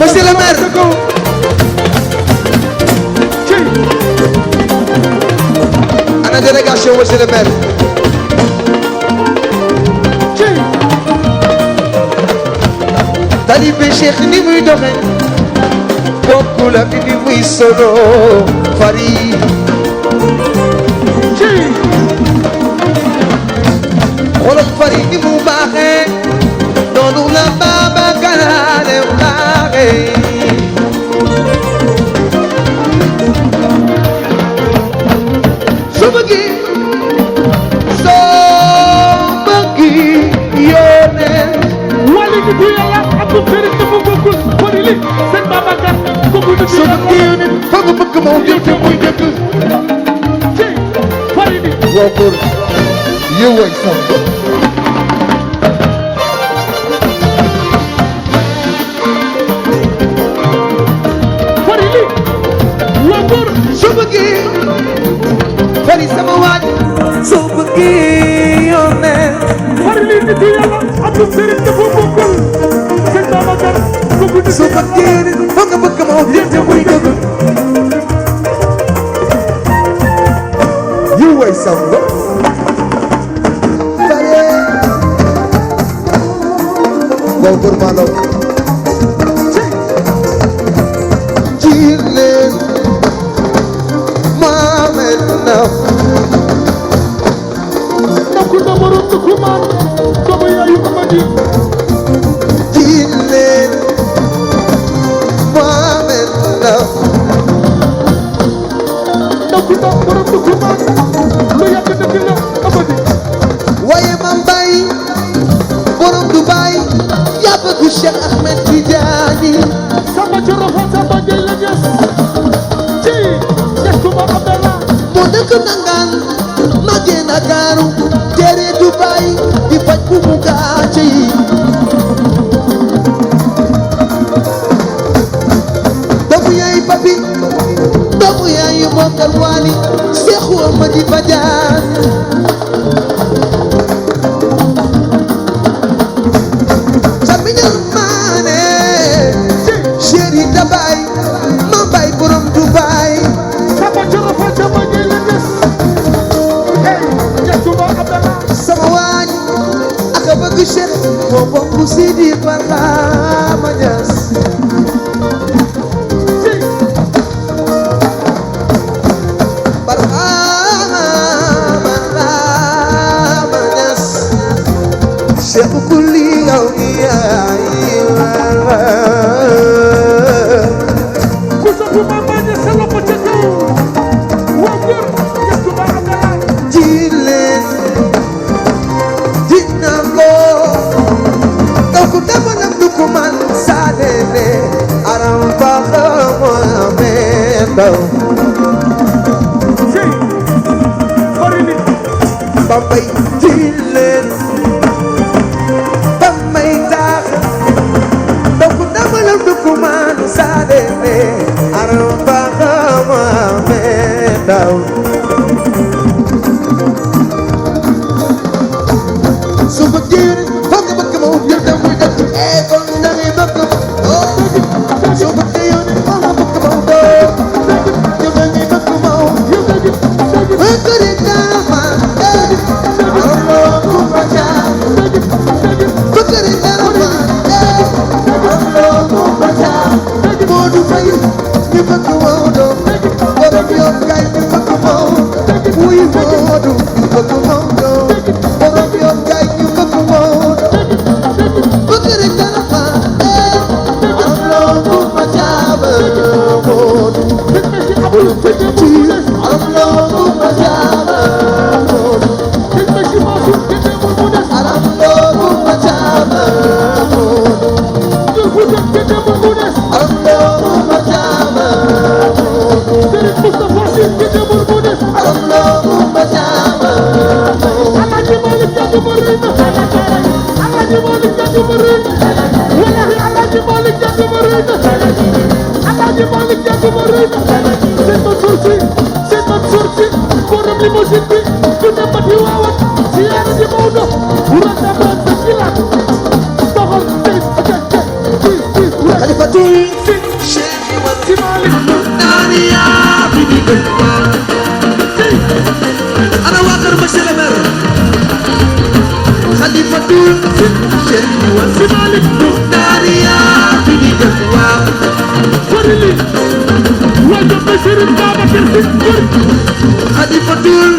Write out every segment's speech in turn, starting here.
monsieur le maire ana délégation monsieur le maire talibé Cheikh ni muy doxe bokkul ak ni muy solo fari xoolal fari ni mu baaxee noonu la Babacar Ale baaxee soo bëggee yónnee wali ni bu yàlla Abdou Karim dafa bokkul fari li sëñ Babacar bokkul ni soo bëggee yónnee fa nga bëgg moo jël te muy dëgg fari ni waaw góor yow waay sam fari li waaw góor soo bëggee fari sama waaj soo bëggee yónnee fari li ni bu yàlla Abdou Karim dafa bokkul sëñ Babacar bokkul ni soo bëggee yónnee fa nga bëgg moo jël te muy dëgg yow waay sam waaw góor maa ndaw jiir leen Mohamed Ndaw nakku na borom du kumaan doomu yaayu Amady jiir leen Mohamed Ndaw nakku na borom du kumaan lu yàgg dëgg la Amady waaye ma mbay borom Dubaay yaa bëgg Cheikh Ahmed Tidiane Samba Coro fa Samba Gueye la ñes ci Yesuma Abdallah moo dëkk nangaan magee Ndakaaru tere Dubaay di faj bu mu gàcce yi doomu yaay papi doomu yaay mokkal waali Seexu Amadi Badiane Samiñal maane chéri Dabay ma bay borom Dubaay Samba Coro fa Samba Gueye la ñes hey Yesuma Abdallah sama waañ ak a bëgg Cheikh moo bokk Sidi Barhama Niass ci Barhama Niass Cheikh kulli awliyaa ku sopp Mama Niass sa loxo ca kaw waa góor Yesuma Abdallah jileen dina ko donc dama lam du ko man saadene aram baxa Mohamed Ndaw ci fari li Bambay jileen Bambay tax donc dama lam du ko man saadene aram baxa Mohamed Ndaw su bëggee foog nga bëgg ma wut yow da muy def kon da ngay bëgg su bëggee yow foog nga bëgg ma wut yow da ngay bëgg ma wut bëgg rek dama allo ku ma jaar bëgg rek dama allo ku ma jaar Modou Faye ñu bëgg ma wut borom yoon kay ñu bëgg ma wut wuy Modou ñu bëgg ma wut borom yoon kay ñu bëgg ma wut bëgg rek dama allo ku ma jaar Modou allo ku ma jaar Modou Khalifa Touré fatul Cheikh wa si Malik Muxtaariya bi di def waaw Farili wajjo ba Serigne Babacar Sy Xadi fatul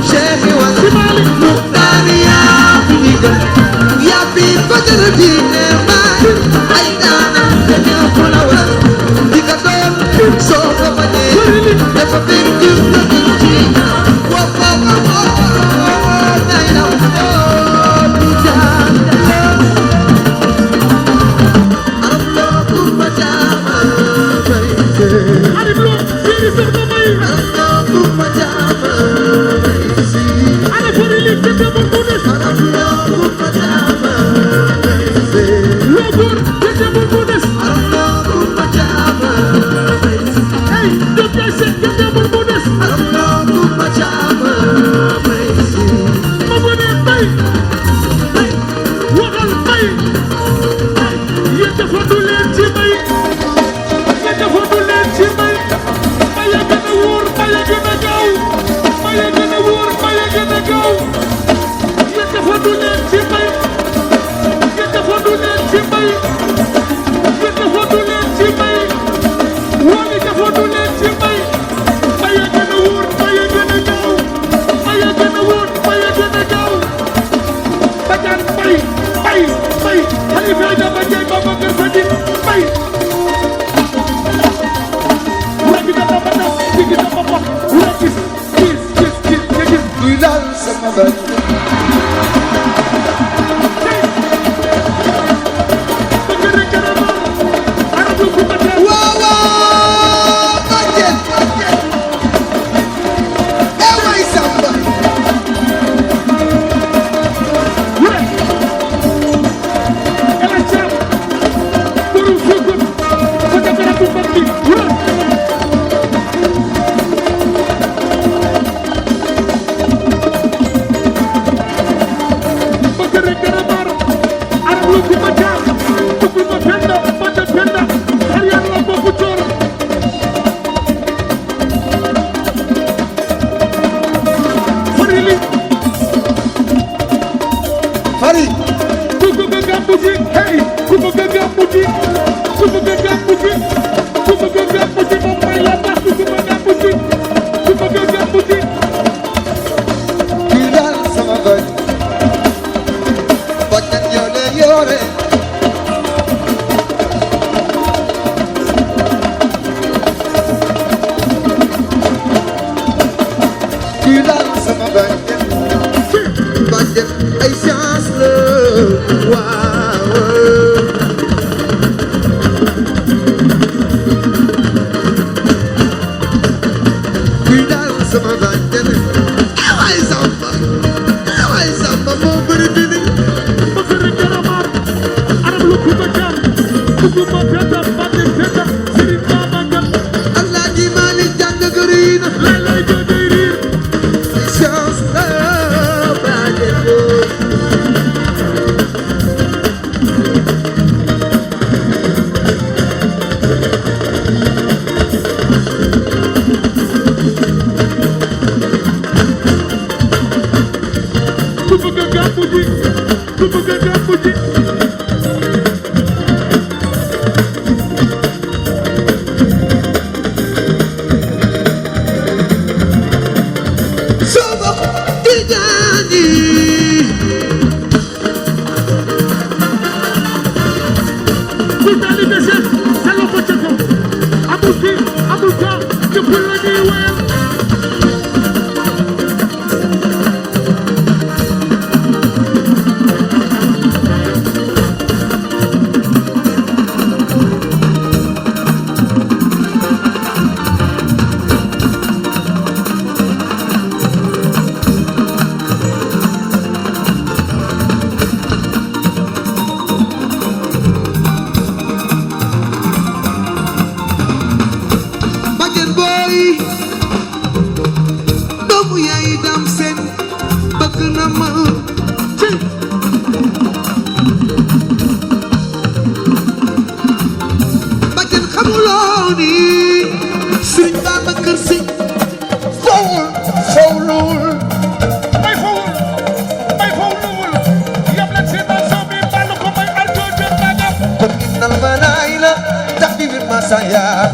Cheikh wa si Malik Muxtaariya bi di def yaa fi fajar diine baay ay daana dañu ko la war di ka doon soo ko bañee dafa fekk na ci wa fa nay na du jaan arab loo ku ma jaama bay Arab loo Siri Soxna May arab loo ku ma jaama bay si ana Farili kete bu Budes arab loo ku ma jaama bay si loo góor kete bu Budes arab loo ku ma jaama bay si hey Diop Ndiaye Seck kete bu Budes arab loo ku ma jaama bay si ma bu ne bay hey waxal bay yéen dafa du leen ci bay yéen dafa du leen ci bay bay a gën a wóor bay a gën a gaaw bay a gën a wóor bay a gën a gaaw yéen dafa du leen ci bay yéen dafa du leen ci bay yéen dafa du leen ci bay wali dafa du leen ci bay bay a gën a wóor bay a gën a gaaw bay a gën a wóor bay a gën a gaaw Badiane bay bay bay Khalifa Diaba Ndiaye Babacar Sadji bay wagi dama ba tas digi dama ba wura gis nga gis kuy laal sama bët bëgg rek gën a maar arab lu ku ma teel waaw waaw bàjjen eh waay Samba wura Ela Thiam borom Sokone fa jabara bu mag bi wura bëgg rek gën a maar arab lu ku ma jaar bëgg ma penda bata penda xar yàlla boppu coor Farili Fari ku bëgg a gàmmu ji hey ku bëgg a gàmmu ji ku bëgg a gàmmu ji ku bëgg a gàmmu ji moom may la tax ku bëgg a gàmmu ji ku bëgg a gàmmu ji kuy laal sama bët bàjjen yow de yore kuy laal sama bàjjen bàjjen ay chance la waaw kuy laal sama bàjjen ay Samba moo bëri dini bëgg rek gën a maar arab lu ku ma jaar bëgg ma peta bàtte peta Serigne Babacar Alaaji Malik jàng gëriin lay lay joojoy riir chance la bàjjen saya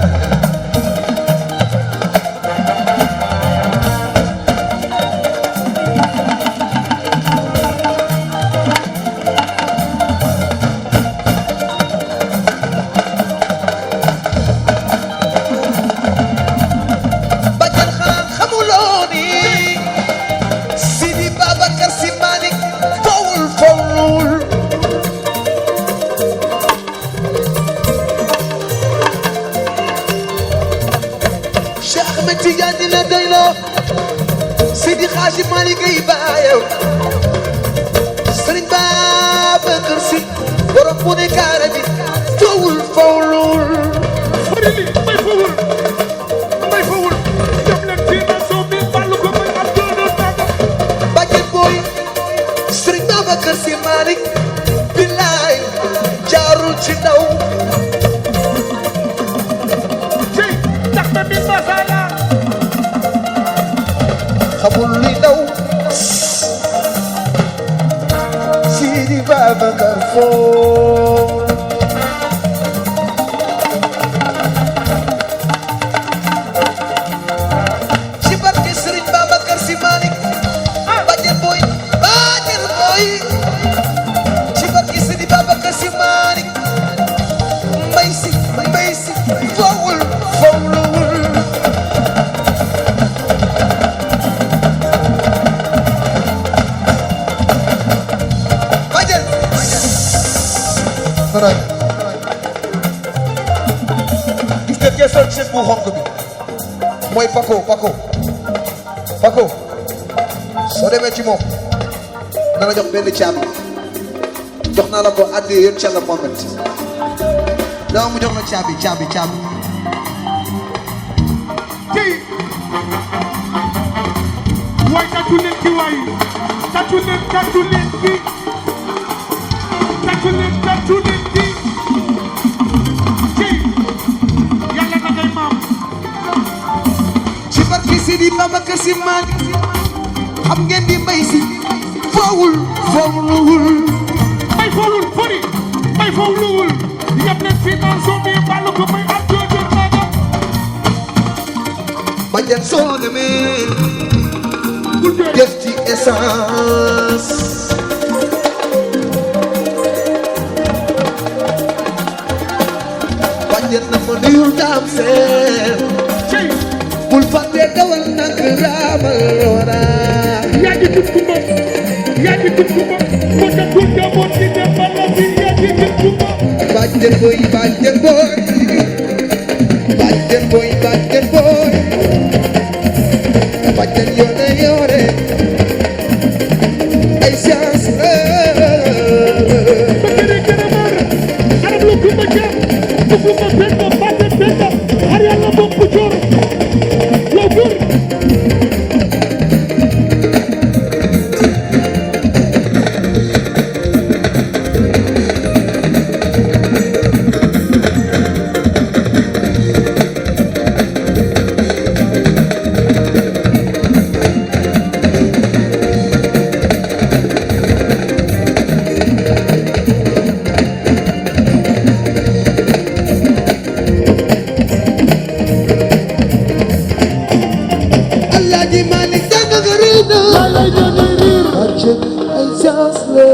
Badiane xanaa xamuloo ni Sidi Babacar Si Malick fowul fowul Cheikh Ahmed Tidiane dina doyloo Sidi Hadji Malick ay baayam Serigne Babacar Si borom bu ne kaara bi fowul fowul Farili may fowul dem leen ci nation bi ballu ko may am doon tàggat Badiane boy Serigne Babacar Si Malick billaay jaarul ci ndaw ci tax na bi masala xamul luy ndaw Sidi Babacar fowul ci barke Serigne Babacar Si Malick Badiane boy ci barke Sidi Babacar Si Malick mbay si fowul fowul Badiane gis nga kee sol chemise bu xonk bi mooy Paco soo demee ci moom dana jox benn caabi jox naa la ko addi yoon ca la Mohamed dama mu jox la caabi ci waay tàccu leen ci waay tàccu leen ci ci yàlla na ngay maam ci barke Sidi Babacar Si Malick xam ngeen di mbay si fowul may fowul fori may fowluwul yëpp leen ci nation bi ballu ko may am doon tàggat Badiane soo demee bul jooy def ci essence Badiane na ma nuyul daam seen ci bul fàtte dawal nag raamal wara yaa ngi tut kumba moo tax pour demoon ci dem bala bi yaa ngi tut kumba Badiane boy Badiane yore ay chance bakere karamar arab lu kumba jam bu kumba penda bate penda har yàlla bokk joor yow góor Alaaji Malick danga nga riina lay jone riir ay chance la